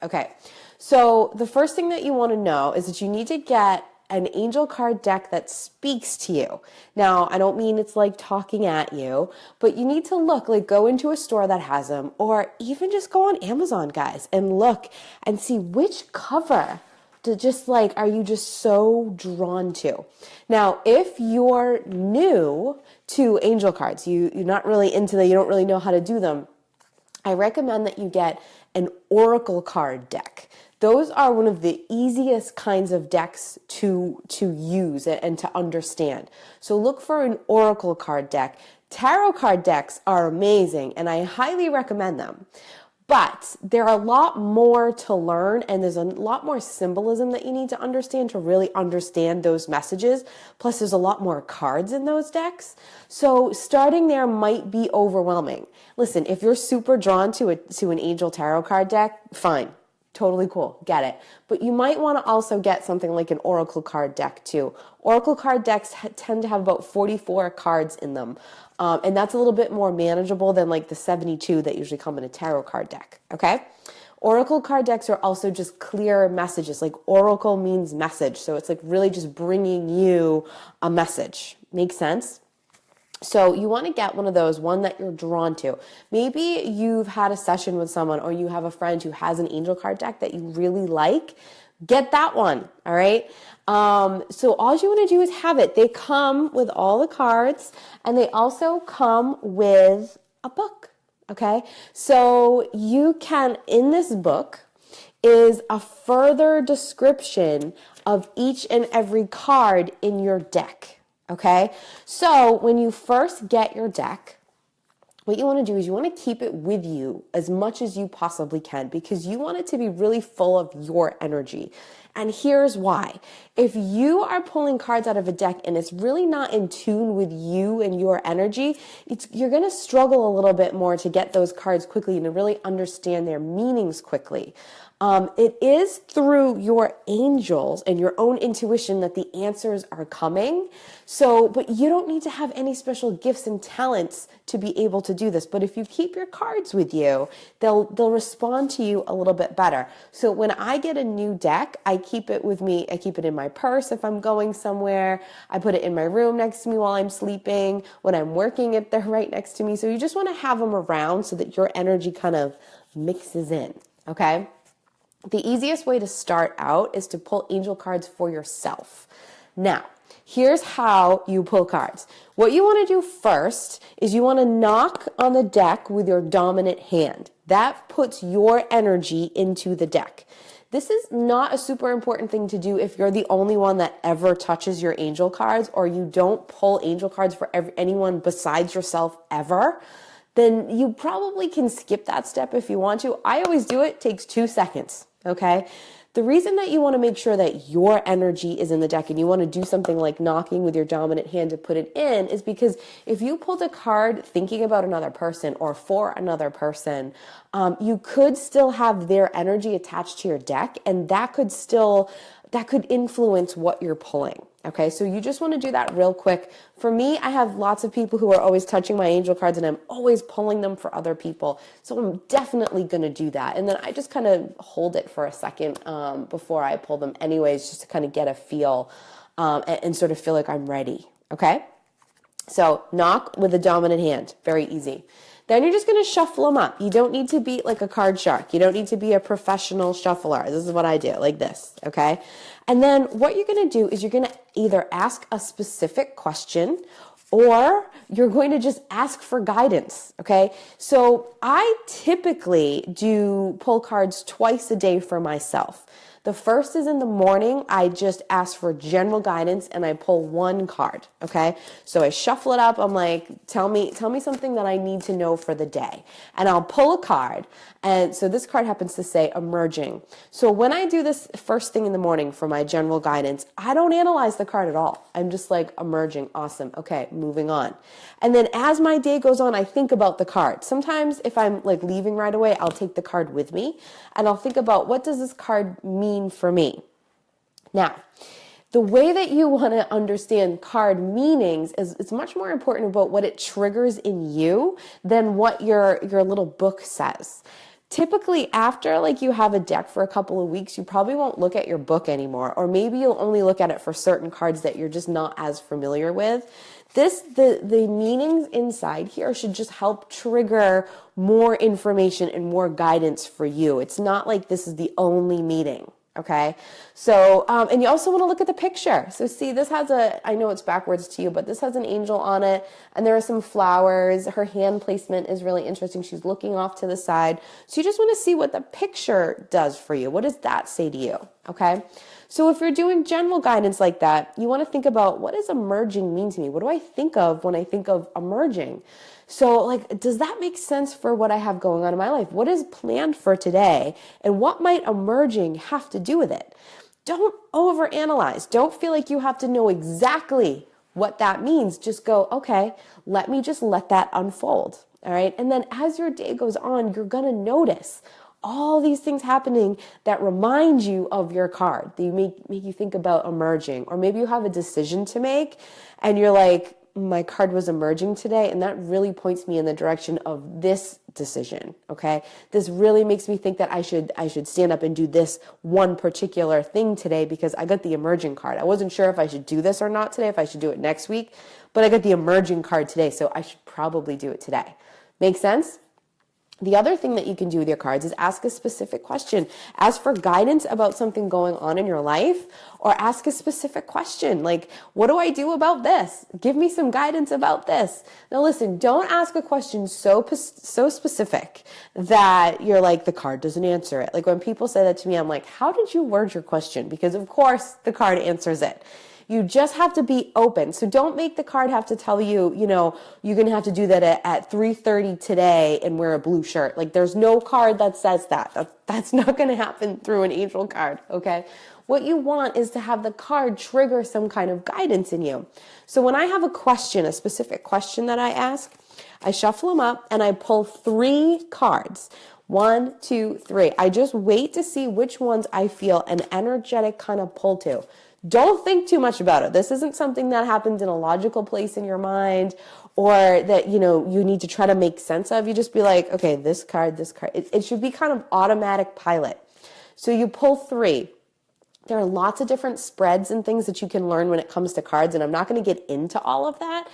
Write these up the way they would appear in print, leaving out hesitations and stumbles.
Okay, so the first thing that you want to know is that you need to get an angel card deck that speaks to you. Now, I don't mean it's like talking at you, but you need to look, like go into a store that has them, or even just go on Amazon, guys, and look and see which cover are you just so drawn to. Now, if you're new to angel cards, you're not really into them, you don't really know how to do them, I recommend that you get an oracle card deck. Those are one of the easiest kinds of decks to use and to understand. So look for an oracle card deck. Tarot card decks are amazing, and I highly recommend them. But there are a lot more to learn, and there's a lot more symbolism that you need to understand to really understand those messages. Plus, there's a lot more cards in those decks. So starting there might be overwhelming. Listen, if you're super drawn to an Angel Tarot card deck, fine. Totally cool. Get it. But you might want to also get something like an Oracle card deck too. Oracle card decks tend to have about 44 cards in them. And that's a little bit more manageable than like the 72 that usually come in a tarot card deck. Okay? Oracle card decks are also just clear messages. Like Oracle means message. So it's like really just bringing you a message. Makes sense? So you want to get one of those, one that you're drawn to. Maybe you've had a session with someone, or you have a friend who has an angel card deck that you really like. Get that one, all right? So all you want to do is have it. They come with all the cards, and they also come with a book, okay? So you can, in this book, is a further description of each and every card in your deck. Okay, so when you first get your deck, what you want to do is you want to keep it with you as much as you possibly can, because you want it to be really full of your energy. And here's why. If you are pulling cards out of a deck and it's really not in tune with you and your energy, you're going to struggle a little bit more to get those cards quickly and to really understand their meanings quickly. It is through your angels and your own intuition that the answers are coming. So, but you don't need to have any special gifts and talents to be able to do this. But if you keep your cards with you, they'll respond to you a little bit better. So when I get a new deck, I keep it with me. I keep it in my purse if I'm going somewhere. I put it in my room next to me while I'm sleeping. When I'm working, they're right next to me. So you just want to have them around so that your energy kind of mixes in, okay? The easiest way to start out is to pull angel cards for yourself. Now, here's how you pull cards. What you want to do first is you want to knock on the deck with your dominant hand. That puts your energy into the deck. This is not a super important thing to do if you're the only one that ever touches your angel cards, or you don't pull angel cards for anyone besides yourself ever. Then you probably can skip that step if you want to. I always do it. It takes 2 seconds, okay? The reason that you want to make sure that your energy is in the deck and you want to do something like knocking with your dominant hand to put it in is because if you pulled a card thinking about another person or for another person, you could still have their energy attached to your deck, and that could influence what you're pulling. Okay, so you just want to do that real quick. For me, I have lots of people who are always touching my angel cards, and I'm always pulling them for other people. So I'm definitely going to do that. And then I just kind of hold it for a second before I pull them anyways, just to kind of get a feel and sort of feel like I'm ready. Okay, so knock with the dominant hand. Very easy. Then you're just going to shuffle them up. You don't need to be like a card shark. You don't need to be a professional shuffler. This is what I do, like this, okay? And then what you're going to do is you're going to either ask a specific question, or you're going to just ask for guidance, okay? So I typically do pull cards twice a day for myself. The first is in the morning. I just ask for general guidance and I pull one card, okay? So I shuffle it up. I'm like, tell me something that I need to know for the day. And I'll pull a card. And so this card happens to say emerging. So when I do this first thing in the morning for my general guidance, I don't analyze the card at all. I'm just like, emerging, awesome. Okay, moving on. And then as my day goes on, I think about the card. Sometimes if I'm like leaving right away, I'll take the card with me and I'll think about, what does this card mean for me? Now, the way that you want to understand card meanings is it's much more important about what it triggers in you than what your little book says. Typically after like you have a deck for a couple of weeks, you probably won't look at your book anymore, or maybe you'll only look at it for certain cards that you're just not as familiar with. The meanings inside here should just help trigger more information and more guidance for you. It's not like this is the only meaning. Okay, so, and you also want to look at the picture. So see, this has I know it's backwards to you, but this has an angel on it, and there are some flowers. Her hand placement is really interesting. She's looking off to the side. So you just want to see what the picture does for you. What does that say to you? Okay, so if you're doing general guidance like that, you want to think about, what does emerging mean to me? What do I think of when I think of emerging? So like, does that make sense for what I have going on in my life? What is planned for today? And what might emerging have to do with it? Don't overanalyze. Don't feel like you have to know exactly what that means. Just go, okay, let me just let that unfold. All right. And then as your day goes on, you're going to notice all these things happening that remind you of your card. They make you think about emerging, or maybe you have a decision to make and you're like, my card was emerging today, and that really points me in the direction of this decision. Okay, this really makes me think that I should stand up and do this one particular thing today because I got the emerging card. I wasn't sure if I should do this or not today, if I should do it next week, but I got the emerging card today, so I should probably do it today. Make sense? The other thing that you can do with your cards is ask a specific question. Ask for guidance about something going on in your life, or ask a specific question like, what do I do about this? Give me some guidance about this. Now listen, don't ask a question so specific that you're like, the card doesn't answer it. Like when people say that to me, I'm like, how did you word your question? Because of course the card answers it. You just have to be open. So don't make the card have to tell you, you're going to have to do that at 3:30 today and wear a blue shirt. Like there's no card that says that. That's not going to happen through an angel card, okay? What you want is to have the card trigger some kind of guidance in you. So when I have a question, a specific question that I ask, I shuffle them up and I pull 3 cards. 1, 2, 3. I just wait to see which ones I feel an energetic kind of pull to. Don't think too much about it. This isn't something that happens in a logical place in your mind, or that, you need to try to make sense of. You just be like, okay, this card, this card. It should be kind of automatic pilot. So you pull 3. There are lots of different spreads and things that you can learn when it comes to cards, and I'm not going to get into all of that.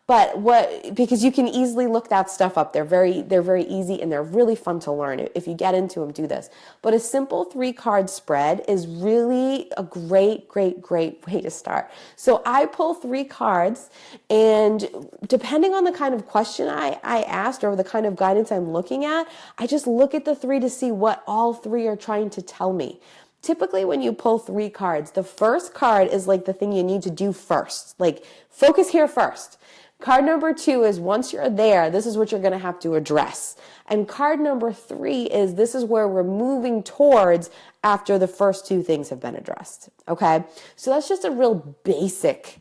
But because you can easily look that stuff up. They're very easy and they're really fun to learn. If you get into them, do this. But a simple 3-card spread is really a great way to start. So I pull 3 cards, and depending on the kind of question I asked or the kind of guidance I'm looking at, I just look at the 3 to see what all 3 are trying to tell me. Typically, when you pull 3 cards, the first card is like the thing you need to do first. Like, focus here first. Card number 2 is, once you're there, this is what you're going to have to address. And card number 3 is, this is where we're moving towards after the first 2 things have been addressed. Okay? So that's just a real basic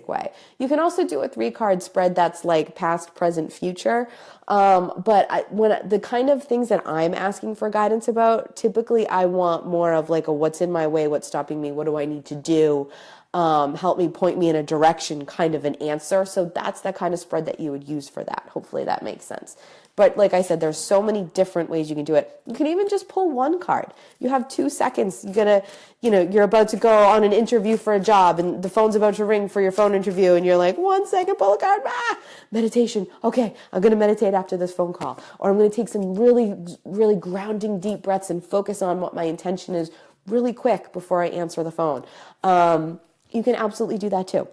way. You can also do a 3-card spread that's like past, present, future. But when the kind of things that I'm asking for guidance about, typically I want more of like a what's in my way, what's stopping me, what do I need to do? Help me, point me in a direction kind of an answer. So that's the kind of spread that you would use for that. Hopefully that makes sense. But like I said, there's so many different ways you can do it. You can even just pull 1 card. You have 2 seconds. You're about to go on an interview for a job and the phone's about to ring for your phone interview and you're like, 1 second, pull a card. Meditation. Okay, I'm going to meditate after this phone call. Or I'm going to take some really, really grounding deep breaths and focus on what my intention is really quick before I answer the phone. You can absolutely do that too.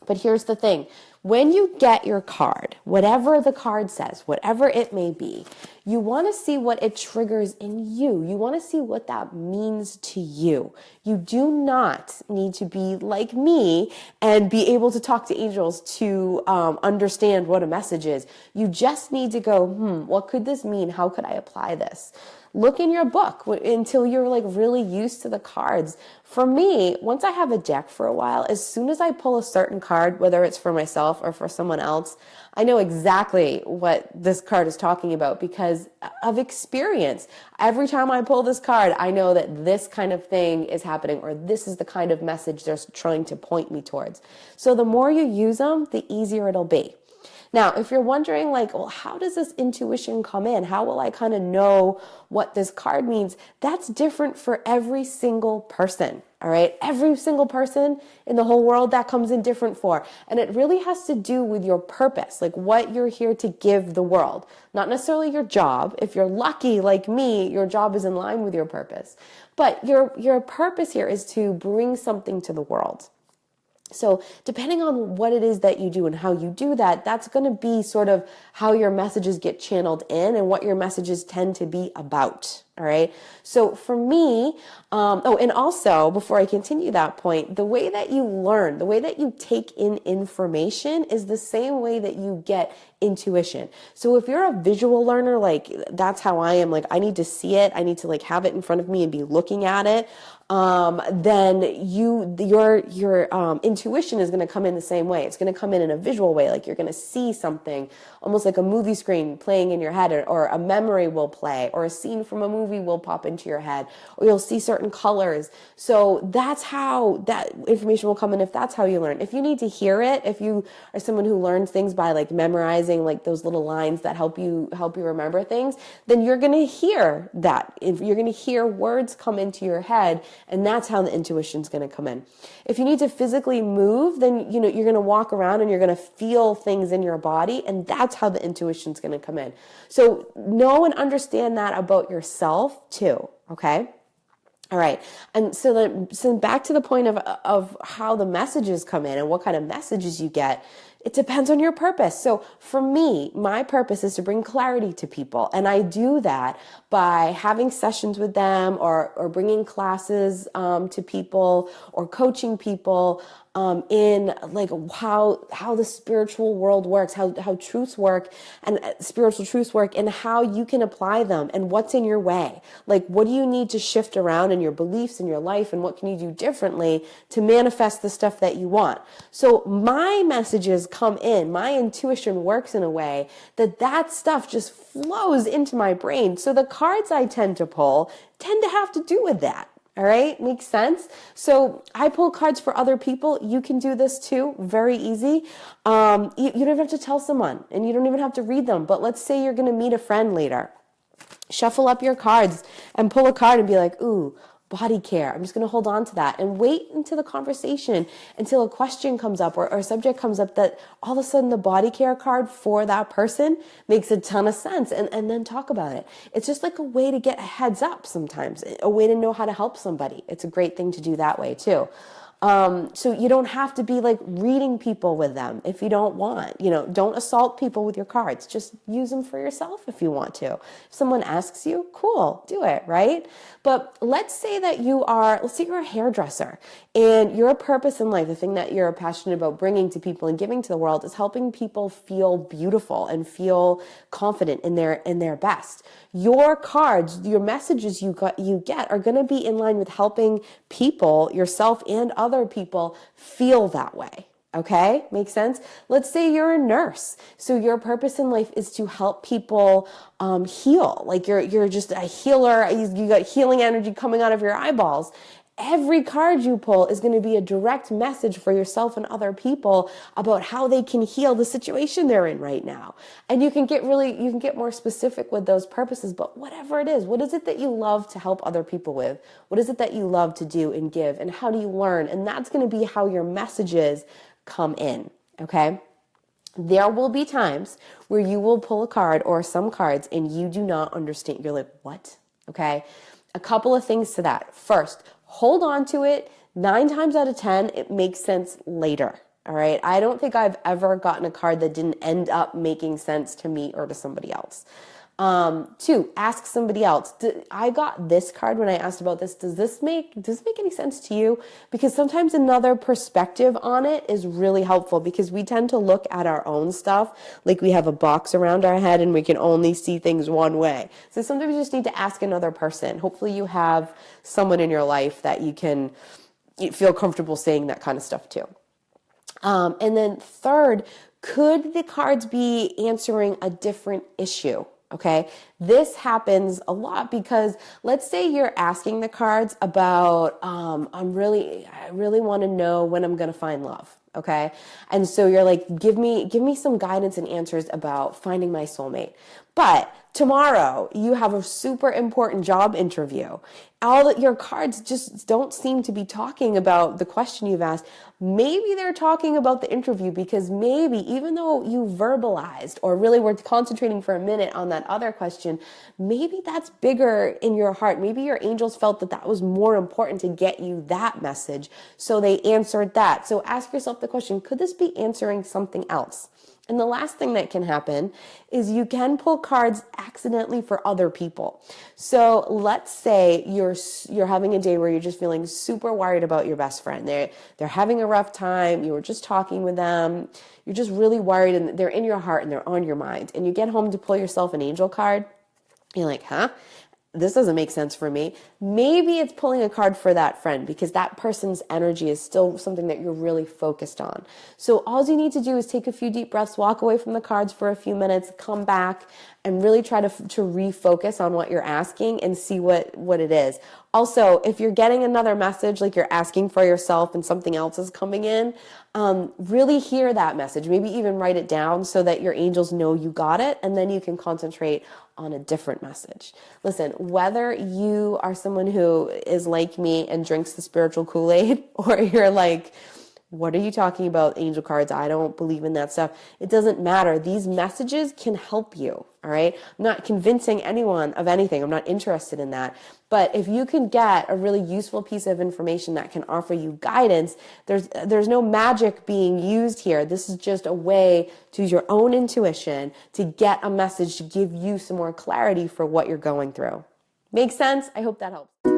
But here's the thing. When you get your card, whatever the card says, whatever it may be, you want to see what it triggers in you. You want to see what that means to you. You do not need to be like me and be able to talk to angels to understand what a message is. You just need to go, what could this mean? How could I apply this? Look in your book until you're like really used to the cards. For me, once I have a deck for a while, as soon as I pull a certain card, whether it's for myself or for someone else, I know exactly what this card is talking about because of experience. Every time I pull this card, I know that this kind of thing is happening, or this is the kind of message they're trying to point me towards. So the more you use them, the easier it'll be. Now, if you're wondering like, well, how does this intuition come in? How will I kind of know what this card means? That's different for every single person. All right. Every single person in the whole world, that comes in different for. And it really has to do with your purpose, like what you're here to give the world, not necessarily your job. If you're lucky like me, your job is in line with your purpose. But your purpose here is to bring something to the world. So depending on what it is that you do and how you do that, that's going to be sort of how your messages get channeled in and what your messages tend to be about. All right. So for me, and also before I continue that point, the way that you learn, the way that you take in information is the same way that you get intuition. So if you're a visual learner, like that's how I am, like I need to see it. I need to like have it in front of me and be looking at it. Then your intuition is going to come in the same way. It's going to come in a visual way. Like you're going to see something almost like a movie screen playing in your head, or a memory will play, or a scene from a movie will pop into your head, or you'll see certain colors. So that's how that information will come in if that's how you learn. If you need to hear it, if you are someone who learns things by like memorizing like those little lines that help you remember things, then you're going to hear that. If you're going to hear words come into your head, and that's how the intuition is going to come in. If you need to physically move, then you're going to walk around and you're going to feel things in your body, and that's how the intuition is going to come in. So know and understand that about yourself too, okay? All right. And so back to the point of how the messages come in and what kind of messages you get, it depends on your purpose. So for me, my purpose is to bring clarity to people. And I do that by having sessions with them or bringing classes to people or coaching people in like how the spiritual world works, how truths work and spiritual truths work, and how you can apply them and what's in your way. Like, what do you need to shift around in your beliefs in your life, and what can you do differently to manifest the stuff that you want? So my messages come in, my intuition works in a way that stuff just flows into my brain. So the cards I tend to pull tend to have to do with that. All right, makes sense. So I pull cards for other people. You can do this too, very easy. You don't even have to tell someone, and you don't even have to read them. But let's say you're going to meet a friend later. Shuffle up your cards and pull a card and be like, ooh, body care. I'm just going to hold on to that and wait into the conversation until a question comes up or a subject comes up that all of a sudden the body care card for that person makes a ton of sense, and then talk about it. It's just like a way to get a heads up sometimes, a way to know how to help somebody. It's a great thing to do that way too. So you don't have to be like reading people with them if you don't want. Don't assault people with your cards. Just use them for yourself if you want to. If someone asks you, cool, do it, right? But let's say you're a hairdresser, and your purpose in life, the thing that you're passionate about bringing to people and giving to the world, is helping people feel beautiful and feel confident in their best. Your cards, your messages you get are going to be in line with helping people, yourself and other people, feel that way. Okay, makes sense? Let's say you're a nurse. So your purpose in life is to help people heal. Like you're just a healer. You got healing energy coming out of your eyeballs. Every card you pull is going to be a direct message for yourself and other people about how they can heal the situation they're in right now. And you can get more specific with those purposes, but whatever it is, what is it that you love to help other people with? What is it that you love to do and give? And how do you learn? And that's going to be how your messages come in. Okay. There will be times where you will pull a card or some cards and you do not understand. You're like, what? Okay. A couple of things to that. First, hold on to it. 9 times out of 10, it makes sense later. All right. I don't think I've ever gotten a card that didn't end up making sense to me or to somebody else. 2, ask somebody else. I got this card when I asked about this. Does this make any sense to you? Because sometimes another perspective on it is really helpful, because we tend to look at our own stuff like we have a box around our head and we can only see things one way. So sometimes you just need to ask another person. Hopefully you have someone in your life that you can feel comfortable saying that kind of stuff to. And then third, could the cards be answering a different issue? Okay, this happens a lot because let's say you're asking the cards about, I really want to know when I'm going to find love. okay? And so you're like, give me some guidance and answers about finding my soulmate. But tomorrow you have a super important job interview. Your cards just don't seem to be talking about the question you've asked. Maybe they're talking about the interview, because maybe even though you verbalized or really were concentrating for a minute on that other question, maybe that's bigger in your heart. Maybe your angels felt that that was more important to get you that message, so they answered that. So ask yourself the question, could this be answering something else? And the last thing that can happen is you can pull cards accidentally for other people. So let's say you're having a day where you're just feeling super worried about your best friend. They're having a rough time. You were just talking with them. You're just really worried, and they're in your heart and they're on your mind. And you get home to pull yourself an angel card. You're like, huh? This doesn't make sense for me. Maybe it's pulling a card for that friend, because that person's energy is still something that you're really focused on. So all you need to do is take a few deep breaths, walk away from the cards for a few minutes, come back, and really try to refocus on what you're asking and see what it is. Also, if you're getting another message, like you're asking for yourself and something else is coming in, really hear that message. Maybe even write it down so that your angels know you got it, and then you can concentrate on a different message. Listen, whether you are someone who is like me and drinks the spiritual Kool-Aid, or you're like, what are you talking about, angel cards? I don't believe in that stuff. It doesn't matter. These messages can help you, all right? I'm not convincing anyone of anything. I'm not interested in that. But if you can get a really useful piece of information that can offer you guidance, there's no magic being used here. This is just a way to use your own intuition to get a message to give you some more clarity for what you're going through. Make sense? I hope that helps.